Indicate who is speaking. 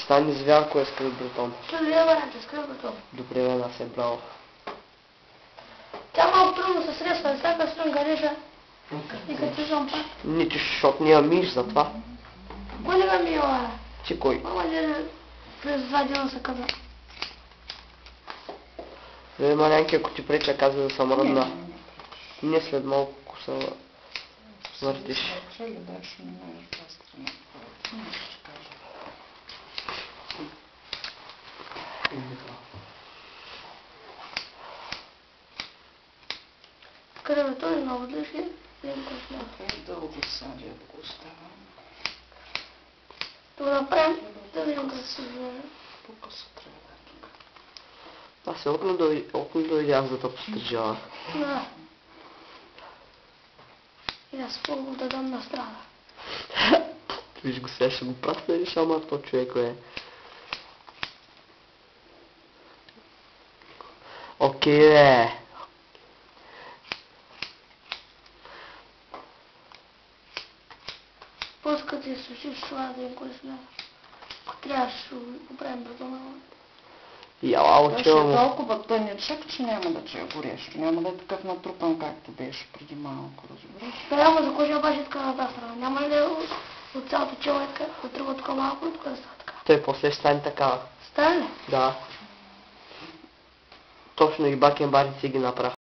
Speaker 1: Стани звярко е скрит бретон.
Speaker 2: Що ли е варианта, скрит бретон?
Speaker 1: Добре, една се браво.
Speaker 2: Тя малко трудно се средства, всяка струнга реша и като тижам пак.
Speaker 1: Нито, защото няма миш за това.
Speaker 2: Кой не га ми ела?
Speaker 1: Че кой?
Speaker 2: Мама не през 2 дена се каза.
Speaker 1: Марянки, ако ти преча, казва да съм родна. Не след малко се въртиш.
Speaker 2: Къде бе той много дъжи?
Speaker 3: Дълго сади, ако оставам.
Speaker 2: Да го направим, да видим как се изглежда.
Speaker 3: По-късно трябва да е тук.
Speaker 1: Аз се окно дойдях за да пострижава.
Speaker 2: Да. И аз първо да дам на страда.
Speaker 1: Виж го сега, ще го пратя ли шама, то човеко е. Окей, бе.
Speaker 2: После като я сушиш, това да им кой смята. Ако трябва, ще го правим бретона.
Speaker 1: Яла,
Speaker 3: Той ще е
Speaker 1: очева му.
Speaker 3: толкова тъничък, че няма да че е горещо. Няма да е такъв натрупан, както беше преди малко, разбираш?
Speaker 2: Да, няма за кожа обаче така на тази страна. Няма ли да от цялото чело е да тръгва така малко и тук да става така?
Speaker 1: Той после ще стане такава.
Speaker 2: Стане ли?
Speaker 1: Да. Точно и бакенбарите си ги направи.